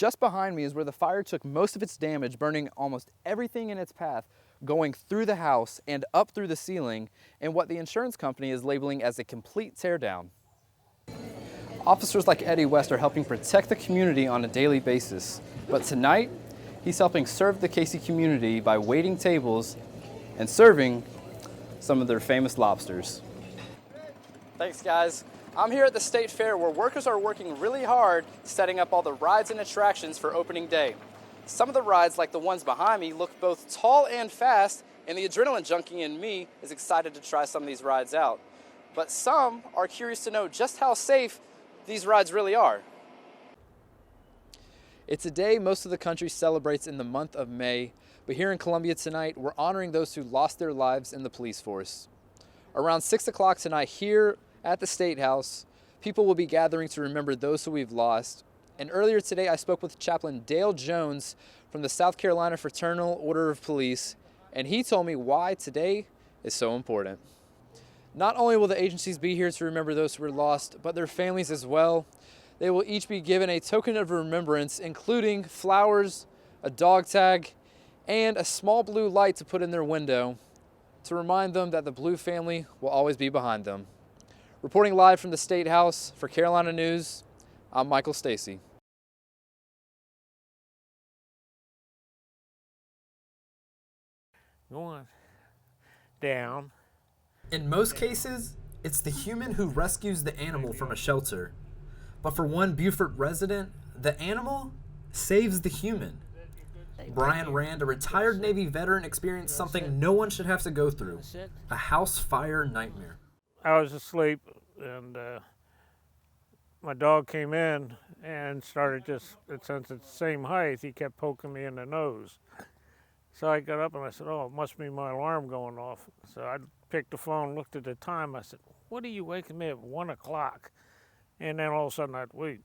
Just behind me is where the fire took most of its damage, burning almost everything in its path, going through the house and up through the ceiling, and what the insurance company is labeling as a complete teardown. Officers like Eddie West are helping protect the community on a daily basis, but tonight, he's helping serve the Casey community by waiting tables and serving some of their famous lobsters. Thanks, guys. I'm here at the State Fair where workers are working really hard setting up all the rides and attractions for opening day. Some of the rides, like the ones behind me, look both tall and fast, and the adrenaline junkie in me is excited to try some of these rides out. But some are curious to know just how safe these rides really are. It's a day most of the country celebrates in the month of May, but here in Columbia tonight, we're honoring those who lost their lives in the police force. Around 6 o'clock tonight here at the State House, people will be gathering to remember those who we've lost. And earlier today, I spoke with Chaplain Dale Jones from the South Carolina Fraternal Order of Police, and he told me why today is so important. Not only will the agencies be here to remember those who were lost, but their families as well. They will each be given a token of remembrance, including flowers, a dog tag, and a small blue light to put in their window to remind them that the Blue family will always be behind them. Reporting live from the State House for Carolina News, I'm Michael Stacy. Going down. In most cases, it's the human who rescues the animal from a shelter. But for one Beaufort resident, the animal saves the human. Brian Rand, a retired Navy veteran, experienced something no one should have to go through, a house fire nightmare. I was asleep, and my dog came in and started since it's the same height, he kept poking me in the nose. So I got up and I said, oh, it must be my alarm going off. So I picked the phone, looked at the time. I said, what are you waking me at 1 o'clock? And then all of a sudden I'd wait,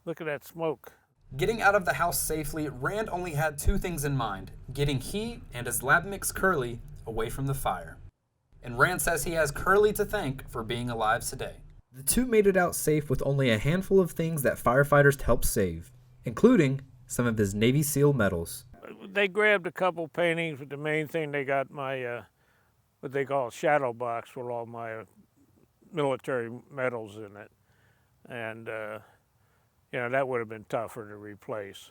look at that smoke. Getting out of the house safely, Rand only had two things in mind, getting he and his lab mix Curly away from the fire. And Rand says he has Curly to thank for being alive today. The two made it out safe with only a handful of things that firefighters helped save, including some of his Navy SEAL medals. They grabbed a couple paintings, but the main thing they got my, what they call a shadow box with all my military medals in it. And, that would have been tougher to replace.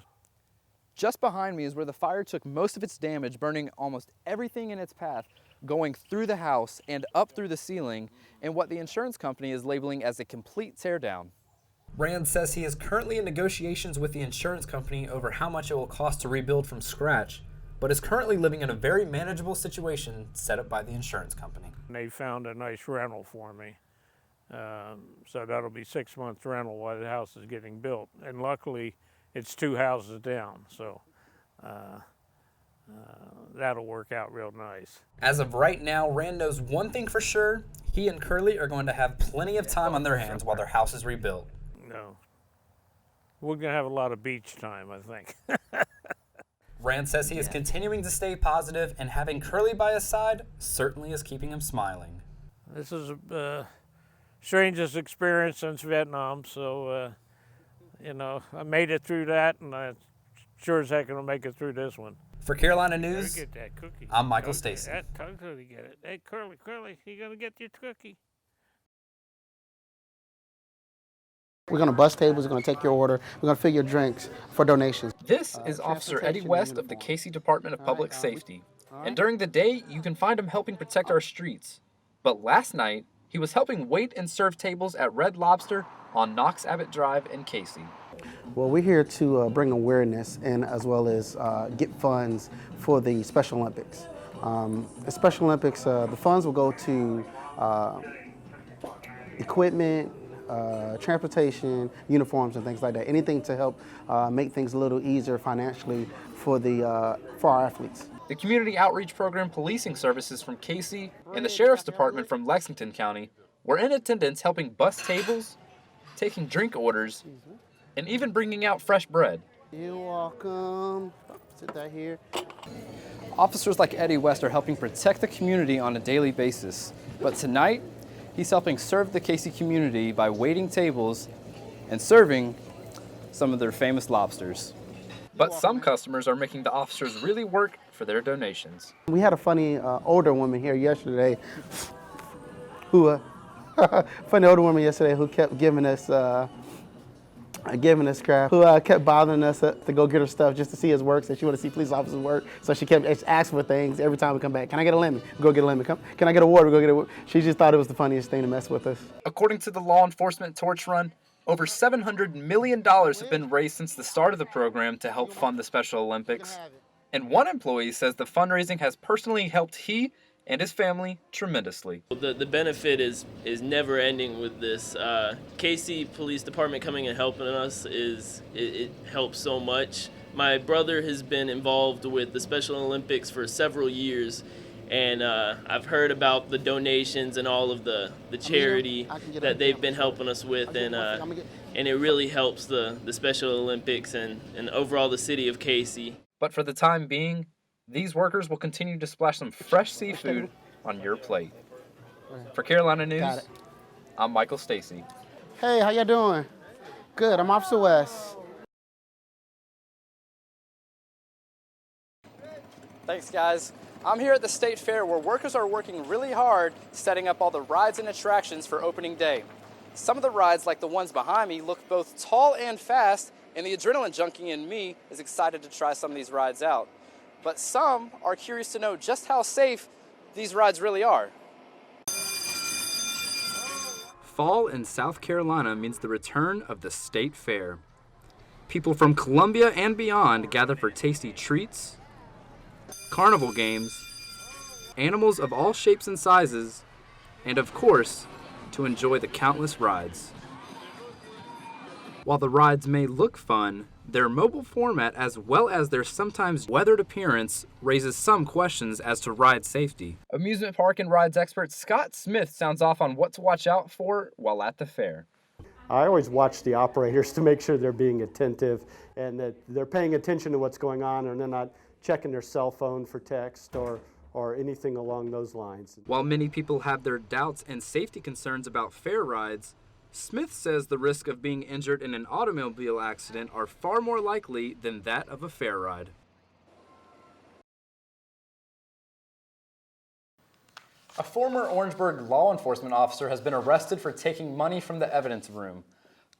Just behind me is where the fire took most of its damage, burning almost everything in its path, going through the house and up through the ceiling, and what the insurance company is labeling as a complete teardown. Rand says he is currently in negotiations with the insurance company over how much it will cost to rebuild from scratch, but is currently living in a very manageable situation set up by the insurance company. They found a nice rental for me. So that'll be 6 months rental while the house is getting built. And luckily, it's 2 houses down, so that'll work out real nice. As of right now, Rand knows one thing for sure. He and Curly are going to have plenty of time on their hands while their house is rebuilt. No. We're going to have a lot of beach time, I think. Rand says he is continuing to stay positive, and having Curly by his side certainly is keeping him smiling. This is the strangest experience since Vietnam, so, I made it through that, and I sure as heck going to make it through this one. For Carolina News, Get that cookie. I'm Michael Stacy. Totally get it. Hey, Curly, you going to get your cookie? We're going to bus tables, we're going to take your order, we're going to fill your drinks for donations. This is Officer Eddie West of the Casey Department of Public Safety. And during the day, you can find him helping protect our streets. But last night, he was helping wait and serve tables at Red Lobster on Knox Abbott Drive in Casey. Well, we're here to bring awareness and as well as get funds for the Special Olympics. The Special Olympics, the funds will go to equipment, transportation, uniforms, and things like that. Anything to help make things a little easier financially for our athletes. The Community Outreach Program Policing Services from Casey and the Sheriff's Department from Lexington County were in attendance helping bus tables, taking drink orders, and even bringing out fresh bread. You're welcome. Sit down here. Officers like Eddie West are helping protect the community on a daily basis. But tonight, he's helping serve the Casey community by waiting tables and serving some of their famous lobsters. But some customers are making the officers really work for their donations. We had a funny older woman here yesterday who, who kept giving us crap, who kept bothering us to go get her stuff just to see his work. Said she wanted to see police officers work, so she kept asking for things every time we come back. Can I get a lemon? Go get a lemon. Can I get a water? Go get a water. She just thought it was the funniest thing to mess with us. According to the Law Enforcement Torch Run, over $700 million have been raised since the start of the program to help fund the Special Olympics. And one employee says the fundraising has personally helped he and his family tremendously. The benefit is never ending with this. KC Police Department coming and helping us it helps so much. My brother has been involved with the Special Olympics for several years, and I've heard about the donations and all of the charity that they've been helping us with, and it really helps the Special Olympics and overall the city of KC. But for the time being, these workers will continue to splash some fresh seafood on your plate. For Carolina News, I'm Michael Stacy. Hey, how y'all doing? Good, I'm Officer West. Thanks, guys. I'm here at the State Fair where workers are working really hard setting up all the rides and attractions for opening day. Some of the rides, like the ones behind me, look both tall and fast, and the adrenaline junkie in me is excited to try some of these rides out. But some are curious to know just how safe these rides really are. Fall in South Carolina means the return of the State Fair. People from Columbia and beyond gather for tasty treats, carnival games, animals of all shapes and sizes, and of course, to enjoy the countless rides. While the rides may look fun, their mobile format as well as their sometimes weathered appearance raises some questions as to ride safety. Amusement park and rides expert Scott Smith sounds off on what to watch out for while at the fair. I always watch the operators to make sure they're being attentive and that they're paying attention to what's going on and they're not checking their cell phone for text or anything along those lines. While many people have their doubts and safety concerns about fair rides, Smith says the risk of being injured in an automobile accident are far more likely than that of a fair ride. A former Orangeburg law enforcement officer has been arrested for taking money from the evidence room.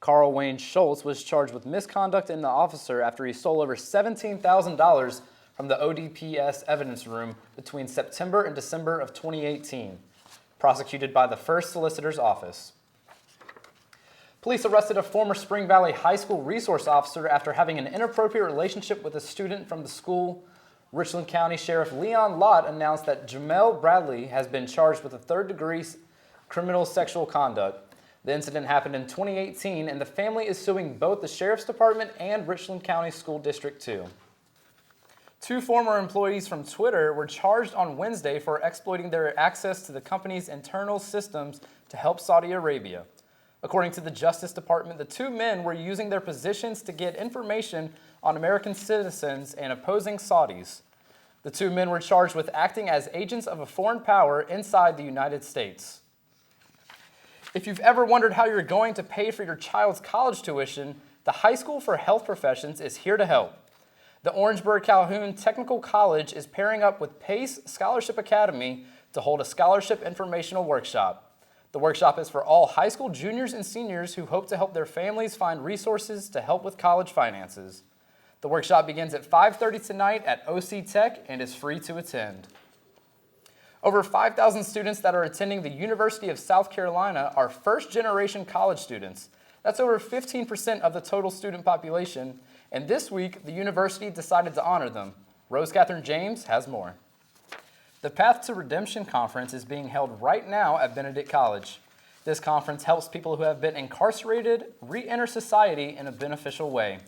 Carl Wayne Schultz was charged with misconduct in the officer after he stole over $17,000 from the ODPS evidence room between September and December of 2018, prosecuted by the First Solicitor's Office. Police arrested a former Spring Valley High School resource officer after having an inappropriate relationship with a student from the school. Richland County Sheriff Leon Lott announced that Jamel Bradley has been charged with a third-degree criminal sexual conduct. The incident happened in 2018, and the family is suing both the Sheriff's Department and Richland County School District 2. Two former employees from Twitter were charged on Wednesday for exploiting their access to the company's internal systems to help Saudi Arabia. According to the Justice Department, the two men were using their positions to get information on American citizens and opposing Saudis. The two men were charged with acting as agents of a foreign power inside the United States. If you've ever wondered how you're going to pay for your child's college tuition, the High School for Health Professions is here to help. The Orangeburg Calhoun Technical College is pairing up with PACE Scholarship Academy to hold a scholarship informational workshop. The workshop is for all high school juniors and seniors who hope to help their families find resources to help with college finances. The workshop begins at 5:30 tonight at OC Tech and is free to attend. Over 5,000 students that are attending the University of South Carolina are first-generation college students. That's over 15% of the total student population, and this week the university decided to honor them. Rose Catherine James has more. The Path to Redemption Conference is being held right now at Benedict College. This conference helps people who have been incarcerated re-enter society in a beneficial way.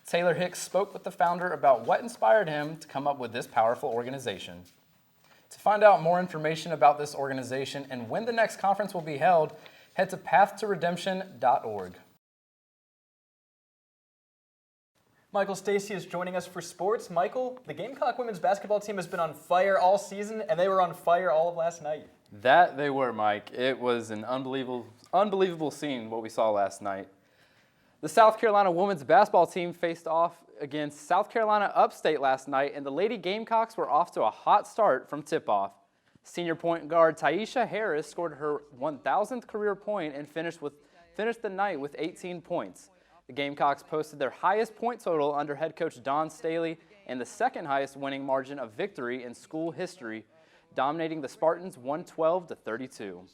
Taylor Hicks spoke with the founder about what inspired him to come up with this powerful organization. To find out more information about this organization and when the next conference will be held, head to pathtoredemption.org. Michael Stacy is joining us for sports. Michael, the Gamecock women's basketball team has been on fire all season, and they were on fire all of last night. That they were, Mike. It was an unbelievable scene, what we saw last night. The South Carolina women's basketball team faced off against South Carolina Upstate last night, and the Lady Gamecocks were off to a hot start from tip-off. Senior point guard Taisha Harris scored her 1,000th career point and finished the night with 18 points. The Gamecocks posted their highest point total under head coach Don Staley and the second highest winning margin of victory in school history, dominating the Spartans 112-32.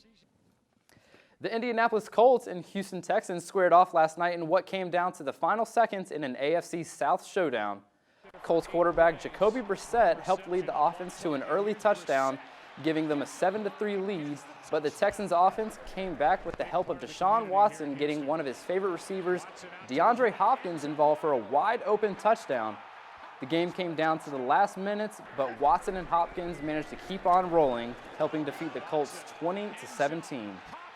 The Indianapolis Colts and Houston Texans squared off last night in what came down to the final seconds in an AFC South showdown. Colts quarterback Jacoby Brissett helped lead the offense to an early touchdown, giving them a 7-3 lead, but the Texans offense came back with the help of Deshaun Watson getting one of his favorite receivers, DeAndre Hopkins, involved for a wide-open touchdown. The game came down to the last minutes, but Watson and Hopkins managed to keep on rolling, helping defeat the Colts 20-17.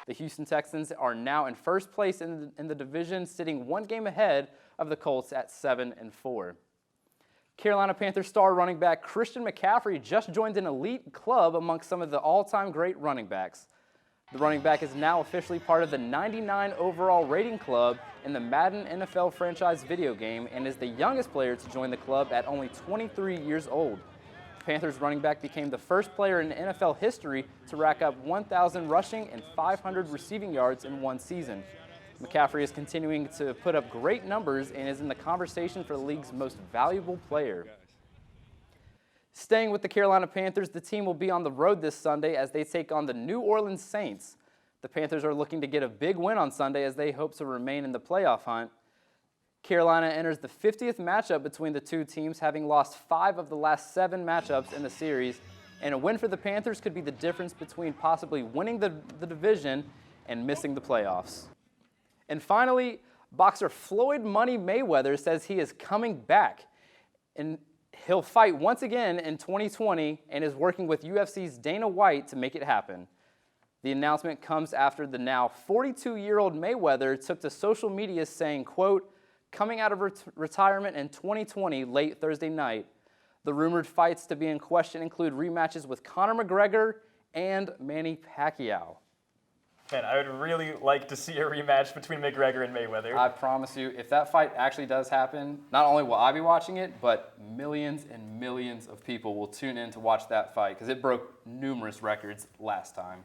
The Houston Texans are now in first place in the division, sitting one game ahead of the Colts at 7-4. Carolina Panthers star running back Christian McCaffrey just joined an elite club amongst some of the all-time great running backs. The running back is now officially part of the 99 overall rating club in the Madden NFL franchise video game and is the youngest player to join the club at only 23 years old. The Panthers running back became the first player in NFL history to rack up 1,000 rushing and 500 receiving yards in one season. McCaffrey is continuing to put up great numbers and is in the conversation for the league's most valuable player. Staying with the Carolina Panthers, the team will be on the road this Sunday as they take on the New Orleans Saints. The Panthers are looking to get a big win on Sunday as they hope to remain in the playoff hunt. Carolina enters the 50th matchup between the two teams, having lost 5 of the last 7 matchups in the series, and a win for the Panthers could be the difference between possibly winning the division and missing the playoffs. And finally, boxer Floyd Money Mayweather says he is coming back, and he'll fight once again in 2020 and is working with UFC's Dana White to make it happen. The announcement comes after the now 42-year-old Mayweather took to social media saying, quote, "Coming out of retirement in 2020 late Thursday night. The rumored fights to be in question include rematches with Conor McGregor and Manny Pacquiao." Man, I would really like to see a rematch between McGregor and Mayweather. I promise you, if that fight actually does happen, not only will I be watching it, but millions and millions of people will tune in to watch that fight because it broke numerous records last time.